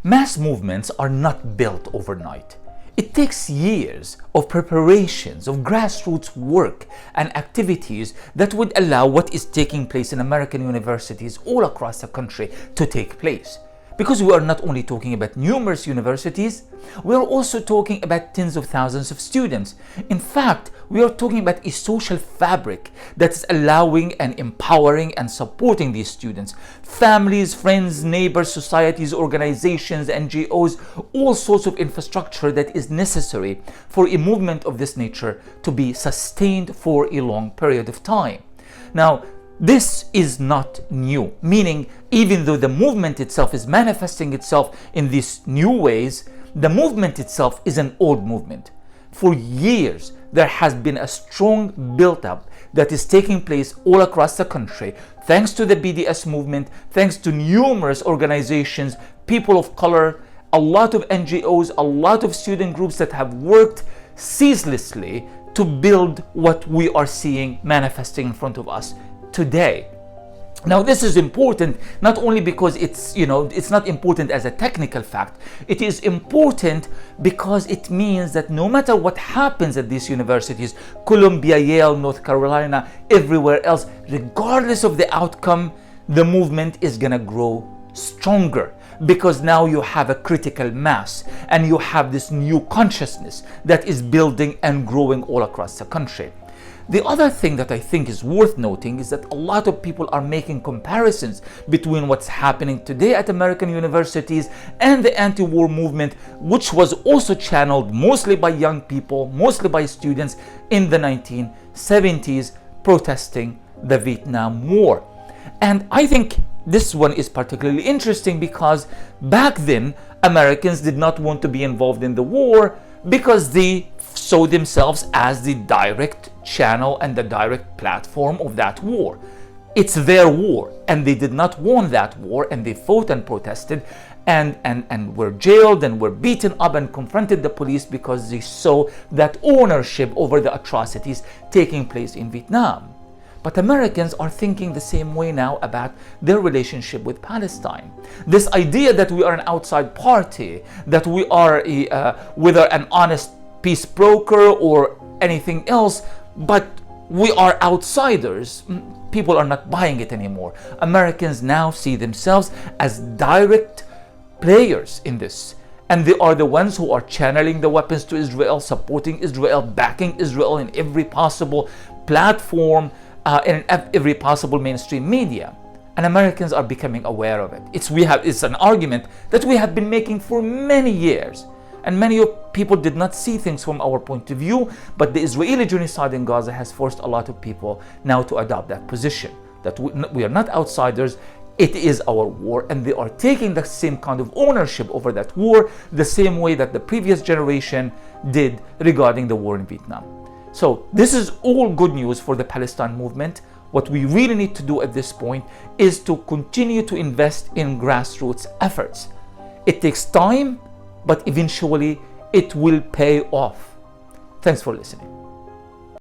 Mass movements are not built overnight. It takes years of preparations, of grassroots work and activities that would allow what is taking place in American universities all across the country to take place. Because we are not only talking about numerous universities, we are also talking about tens of thousands of students. In fact, we are talking about a social fabric that is allowing and empowering and supporting these students. Families, friends, neighbors, societies, organizations, NGOs, all sorts of infrastructure that is necessary for a movement of this nature to be sustained for a long period of time. Now, this is not new, meaning even though the movement itself is manifesting itself in these new ways, the movement itself is an old movement. For years, there has been a strong build-up that is taking place all across the country, thanks to the BDS movement, thanks to numerous organizations, people of color, a lot of NGOs, a lot of student groups that have worked ceaselessly to build what we are seeing manifesting in front of us today. Now, this is important not only because it's not important as a technical fact. It is important because it means that no matter what happens at these universities, Columbia, Yale, North Carolina, everywhere else, regardless of the outcome, the movement is gonna grow stronger, because now you have a critical mass and you have this new consciousness that is building and growing all across the country. The other thing that I think is worth noting is that a lot of people are making comparisons between what's happening today at American universities and the anti-war movement, which was also channeled mostly by young people, mostly by students in the 1970s protesting the Vietnam War. And I think this one is particularly interesting because back then Americans did not want to be involved in the war because they saw themselves as the direct channel and the direct platform of that war. It's their war, and they did not want that war, and they fought and protested and were jailed and were beaten up and confronted the police because they saw that ownership over the atrocities taking place in Vietnam. But Americans are thinking the same way now about their relationship with Palestine. This idea that we are an outside party, that we are whether an honest peace broker or anything else, but we are outsiders. People are not buying it anymore. Americans now see themselves as direct players in this. And they are the ones who are channeling the weapons to Israel, supporting Israel, backing Israel in every possible platform, in every possible mainstream media. And Americans are becoming aware of it. It's an argument that we have been making for many years. And many people did not see things from our point of view, but the Israeli genocide in Gaza has forced a lot of people now to adopt that position, that we are not outsiders, it is our war, and they are taking the same kind of ownership over that war, the same way that the previous generation did regarding the war in Vietnam. So this is all good news for the Palestine movement. What we really need to do at this point is to continue to invest in grassroots efforts. It takes time, but eventually it will pay off. Thanks for listening.